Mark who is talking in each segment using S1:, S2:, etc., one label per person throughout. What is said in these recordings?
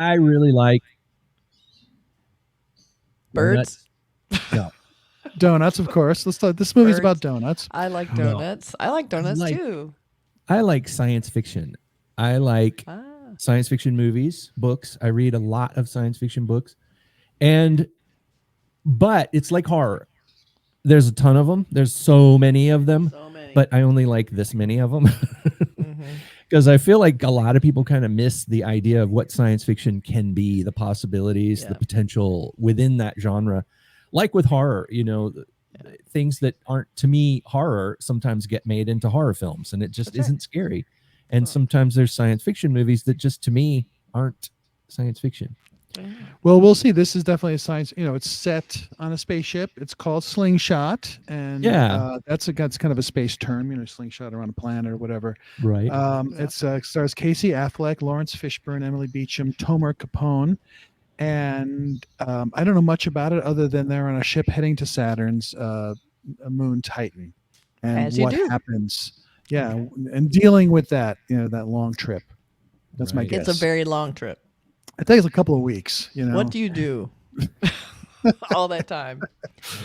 S1: I really like
S2: Birds.
S1: donuts. No,
S3: Donuts, of course. Let's talk. This movie's about
S2: Birds.
S3: donuts.
S2: I like
S1: no.
S2: donuts. I like donuts
S1: Like
S2: too.
S1: I like science fiction. I like
S2: Ah.
S1: science fiction movies, books. I read a lot of science fiction books, and but it's like horror. There's a ton of them. There's so many of them,
S2: So many.
S1: but I only like this many of them.
S2: Mm-hmm.
S1: Because I feel like a lot of people kind of miss the idea of what science fiction can be, the possibilities,
S2: Yeah.
S1: the potential within that genre. Like with horror, things that aren't, to me, horror sometimes get made into horror films, and it just
S2: That's right.
S1: isn't scary. And
S2: Oh.
S1: sometimes there's science fiction movies that just, to me, aren't science fiction.
S3: Well, we'll see. This is definitely a science. It's set on a spaceship. It's called Slingshot, and
S1: Yeah.
S3: that's kind of a space term. Slingshot around a planet or whatever.
S1: Right.
S3: It stars Casey Affleck, Laurence Fishburne, Emily Beecham, Tomer Capone, and I don't know much about it other than they're on a ship heading to Saturn's moon Titan, and
S2: As you
S3: what
S2: do.
S3: happens. Yeah, and dealing with that, that long trip. That's my
S1: Right.
S3: guess.
S2: It's a very long trip.
S3: It takes a couple of weeks.
S2: What do you do all that time?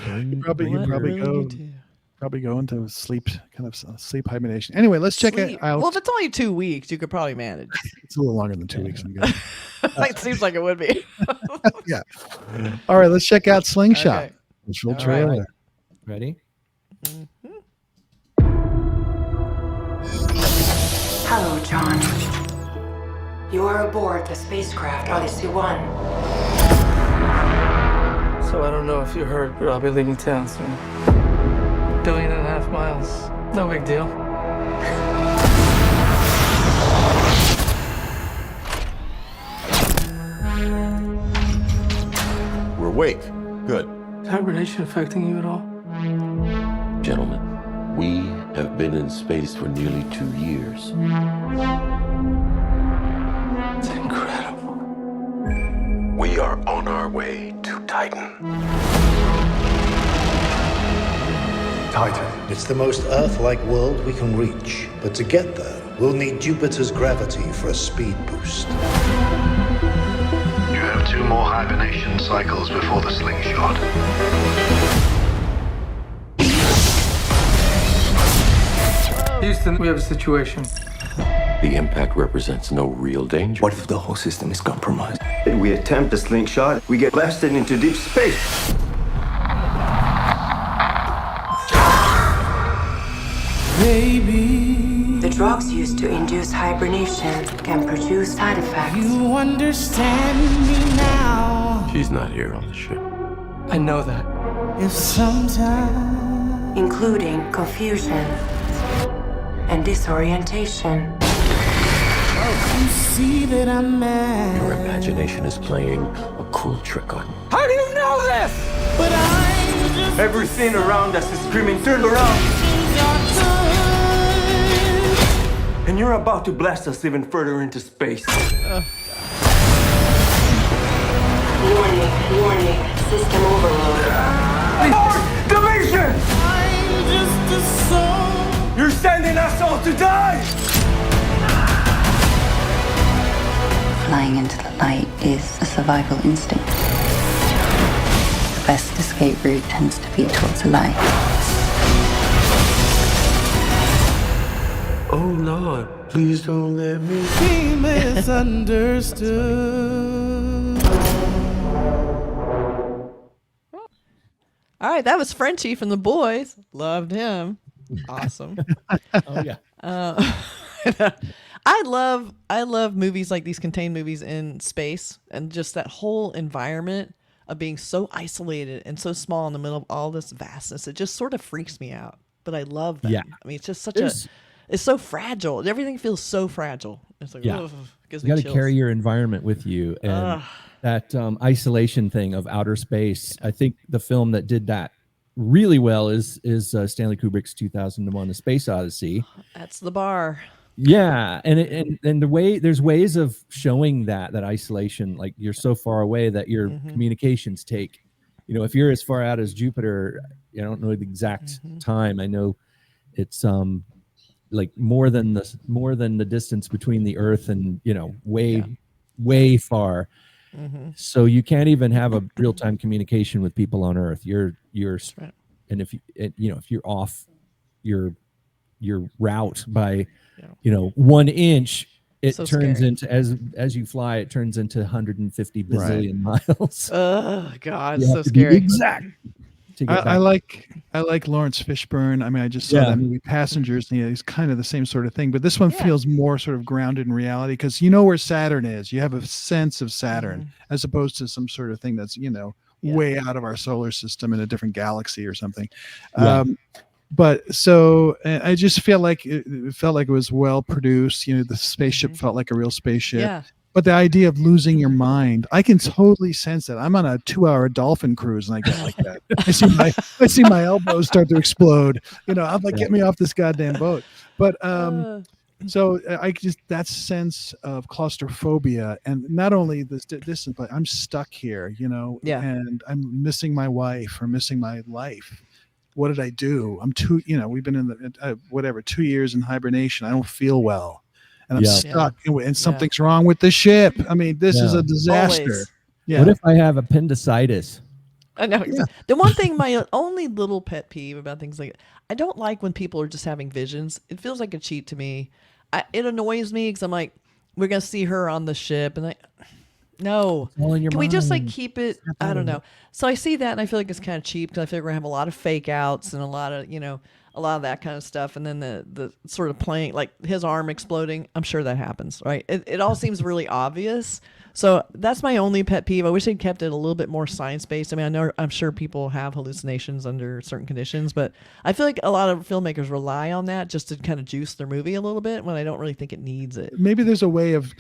S3: You probably
S2: What will
S3: go
S2: you do?
S3: probably go into sleep hibernation. Anyway, let's check it
S2: Sleep.
S3: out.
S2: Well, if it's only 2 weeks, you could probably manage.
S3: It's a little longer than 2 weeks. I'm good.
S2: It seems like it would be.
S3: Yeah. All right, let's check out Slingshot.
S2: Okay.
S3: Visual
S2: All
S3: trailer.
S1: right. Ready?
S4: Hello, John. You are aboard the spacecraft Odyssey 1.
S5: So I don't know if you heard, but I'll be leaving town soon. 1.5 billion miles. No big deal.
S6: We're awake. Good.
S5: Is hibernation affecting you at all?
S7: Gentlemen, we have been in space for nearly 2 years.
S5: It's incredible.
S7: We are on our way to Titan.
S8: Titan. It's the most Earth-like world we can reach. But to get there, we'll need Jupiter's gravity for a speed boost.
S9: You have 2 more hibernation cycles before the slingshot.
S5: Houston, we have a situation.
S7: The impact represents no real danger.
S10: What if the whole system is compromised? If we attempt a slingshot, we get blasted into deep space.
S4: The drugs used to induce hibernation can produce side effects.
S11: You understand me now.
S7: She's not here on the ship.
S5: I know that.
S11: If sometimes,
S4: including confusion and disorientation.
S11: you see that I'm mad,
S7: Your imagination is playing a cruel trick on you.
S5: How do you know this?
S11: but I'm just
S10: Everything around us is screaming, turn around! And you're about to blast us even further into space.
S4: Warning, system overload.
S10: Fourth dimension!
S11: I'm just a soul.
S10: You're sending us all to die!
S12: Flying into the light is a survival instinct. The best escape route tends to be towards the light.
S7: Oh Lord, please don't let me.
S11: Be misunderstood.
S2: All right, that was Frenchie from The Boys. Loved him. Awesome.
S1: Oh yeah.
S2: I love movies like these, contained movies in space, and just that whole environment of being so isolated and so small in the middle of all this vastness. It just sort of freaks me out. But I love that.
S1: Yeah.
S2: I mean, it's just such
S1: There's-
S2: it's so fragile. Everything feels so fragile. It's like,
S1: Yeah.
S2: ugh, gives
S1: You
S2: me
S1: got to
S2: chills.
S1: carry your environment with you, and that isolation thing of outer space. I think the film that did that really well is Stanley Kubrick's 2001: A Space Odyssey.
S2: That's the bar.
S1: Yeah, and the way there's ways of showing that isolation, like you're so far away that your communications take. If you're as far out as Jupiter, I don't know the exact time. I know it's like more than the distance between the Earth and way way far.
S2: Mm-hmm.
S1: So you can't even have a real-time communication with people on Earth. You're
S2: right.
S1: And if if you're off your route by 1 inch, it
S2: So
S1: turns
S2: scary.
S1: into, as you fly, it turns into 150 bazillion miles.
S2: Oh God,
S1: You
S2: so
S1: have to be
S2: scary.
S1: exact to get
S3: I
S1: back.
S3: like Laurence Fishburne. I mean, I just saw that movie Passengers, and he's kind of the same sort of thing. But this one feels more sort of grounded in reality because you know where Saturn is. You have a sense of Saturn as opposed to some sort of thing that's way out of our solar system in a different galaxy or something. But so I just feel like it felt like it was well produced. The spaceship felt like a real spaceship.
S2: Yeah.
S3: But the idea of losing your mind, I can totally sense that. I'm on a 2-hour dolphin cruise and I get like that. I see my elbows start to explode. I'm like, get me off this goddamn boat. But so I just, that sense of claustrophobia, and not only this distance, but I'm stuck here, and I'm missing my wife or missing my life. What did I do? I'm we've been in the 2 years in hibernation. I don't feel well. And I'm stuck, and something's wrong with the ship. I mean, this is a disaster.
S2: Always.
S1: What if I have appendicitis?
S2: I know. The one thing, my only little pet peeve about things like I don't like when people are just having visions. It feels like a cheat to me. It annoys me because I'm like, we're gonna see her on the ship, and no. Can we just keep it? I don't know. So I see that, and I feel like it's kind of cheap because I feel like we're gonna have a lot of fake outs and a lot of that kind of stuff, and then the sort of playing, like his arm exploding. I'm sure that happens, right? It all seems really obvious. So that's my only pet peeve. I wish they'd kept it a little bit more science-based. I mean, I'm sure people have hallucinations under certain conditions, but I feel like a lot of filmmakers rely on that just to kind of juice their movie a little bit when I don't really think it needs it.
S3: Maybe there's a way of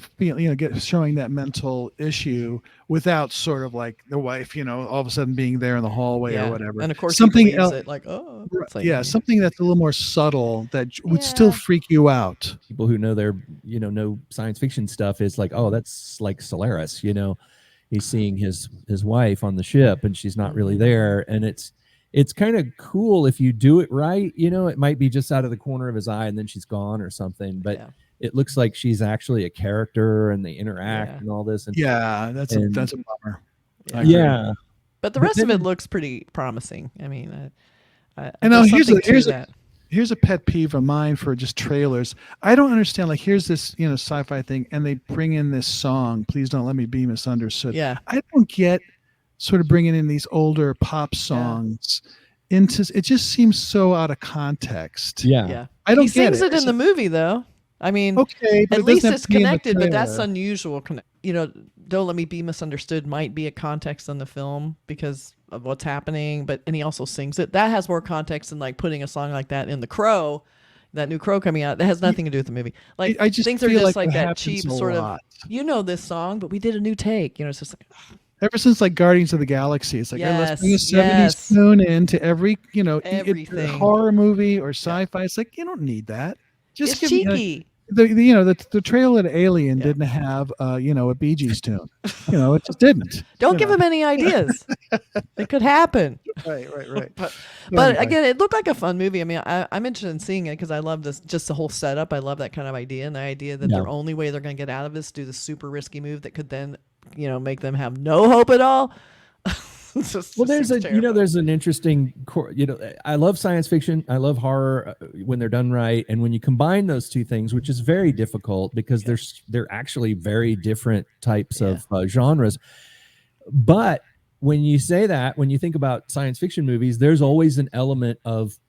S3: showing that mental issue without sort of like the wife, all of a sudden being there in the hallway or whatever.
S2: And of course,
S3: something
S2: else,
S3: else, something that's a little more subtle that would still freak you out.
S1: People who know their know science fiction stuff is like, oh, that's like Solaris, he's seeing his wife on the ship and she's not really there, and it's kind of cool if you do it right. It might be just out of the corner of his eye and then she's gone or something, but it looks like she's actually a character and they interact and all this. And
S3: that's a bummer.
S1: Yeah,
S2: but the rest of it looks pretty promising. I mean,
S3: and now here's a pet peeve of mine for just trailers. I don't understand. Like, here's this sci-fi thing, and they bring in this song, "Please Don't Let Me Be Misunderstood."
S2: Yeah,
S3: I don't get sort of bringing in these older pop songs into it. Just seems so out of context.
S1: Yeah.
S3: I don't
S2: he
S3: get
S2: sings it in the movie though. I mean,
S3: okay,
S2: at least it's connected, but that's unusual. Don't Let Me Be Misunderstood might be a context in the film because of what's happening, and he also sings it. That has more context than like putting a song like that in The Crow, that new Crow coming out. That has nothing to do with the movie. Like,
S3: I just
S2: things are
S3: feel
S2: just
S3: like
S2: that cheap sort of, this song, but we did a new take. It's just like,
S3: ever since like Guardians of the Galaxy, it's like, let's bring a 70s tune into every,
S2: everything.
S3: Horror movie or sci-fi. It's like, you don't need that. Just
S2: it's cheeky.
S3: The trailer to Alien didn't have a Bee Gees tune. It just didn't.
S2: Don't give him any ideas. It could happen.
S3: Right.
S2: But again, it looked like a fun movie. I mean, I'm interested in seeing it because I love this, just the whole setup. I love that kind of idea, and the idea that their only way they're going to get out of this, do the super risky move that could then, make them have no hope at all.
S1: There's an interesting I love science fiction, I love horror when they're done right, and when you combine those two things, which is very difficult because they're actually very different types of genres. But when you say that, when you think about science fiction movies, there's always an element of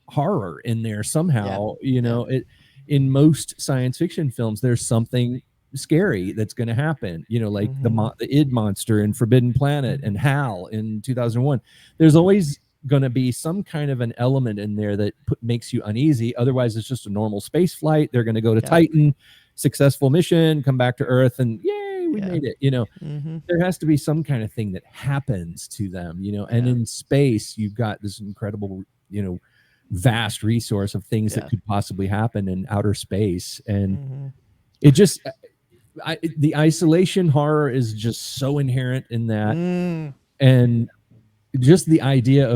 S1: horror in there somehow. In most science fiction films, there's something scary that's going to happen, like the id monster in Forbidden Planet and Hal in 2001. There's always going to be some kind of an element in there that makes you uneasy. Otherwise, it's just a normal space flight. They're going to go to Titan, successful mission, come back to Earth, and yay, we made it. There has to be some kind of thing that happens to them, and in space, you've got this incredible, vast resource of things that could possibly happen in outer space. And it just, the isolation horror is just so inherent in that. And just the idea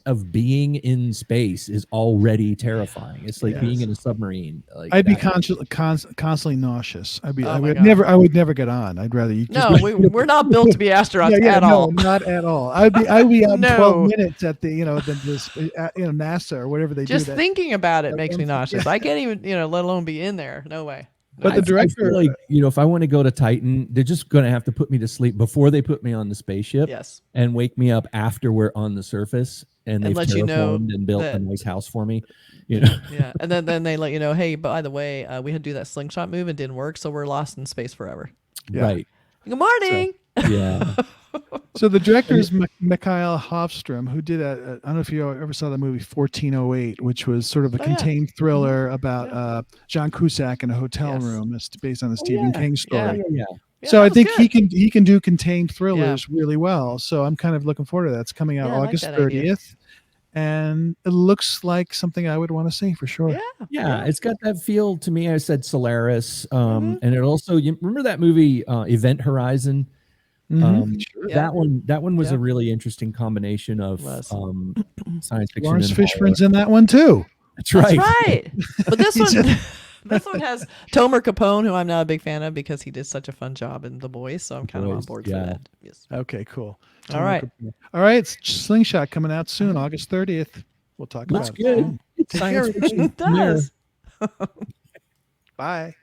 S1: of being in space is already terrifying. It's like being in a submarine. Like
S3: I'd be
S1: that.
S3: constantly nauseous. I
S2: my
S3: would
S2: God.
S3: never get on. I'd rather you.
S2: No, we're not built to be astronauts at all.
S3: Not at all. I'd be out in
S2: No.
S3: 12 minutes at the NASA or whatever they
S2: Just
S3: do.
S2: thinking about it makes me nauseous. I can't even let alone be in there. No way.
S3: But the director,
S1: I feel like, if I want to go to Titan, they're just going to have to put me to sleep before they put me on the spaceship.
S2: Yes.
S1: And wake me up after we're on the surface and they've
S2: let you know
S1: terraformed and built
S2: that-
S1: a nice house for me.
S2: Yeah, and then they let you know, hey, by the way, we had to do that slingshot move and didn't work, so we're lost in space forever.
S1: Right.
S2: Good morning.
S1: Yeah.
S3: So the director is Mikhail Hofstrom, who did I don't know if you ever saw the movie 1408, which was sort of a contained thriller about John Cusack in a hotel room. It's based on the Stephen King story.
S1: Yeah.
S3: So I think he can do contained thrillers really well. So I'm kind of looking forward to that. It's coming out August 30th. And it looks like something I would want to see for sure.
S1: Yeah, it's got that feel to me. I said Solaris. And it also, you remember that movie Event Horizon? That one was a really interesting combination of science fiction.
S3: Laurence
S1: and
S3: Fishburne's
S1: horror.
S3: in that one too.
S1: That's right.
S2: That's right. But this one, this one has Tomer Capone, who I'm not a big fan of because he did such a fun job in The Boys. So I'm kind of on board for that. Yes.
S3: Okay, cool.
S2: All right.
S3: All right. It's Slingshot coming out soon, August 30th. We'll talk about it.
S1: Good.
S3: Take
S1: Science
S3: care.
S1: fiction.
S2: It does.
S3: Bye.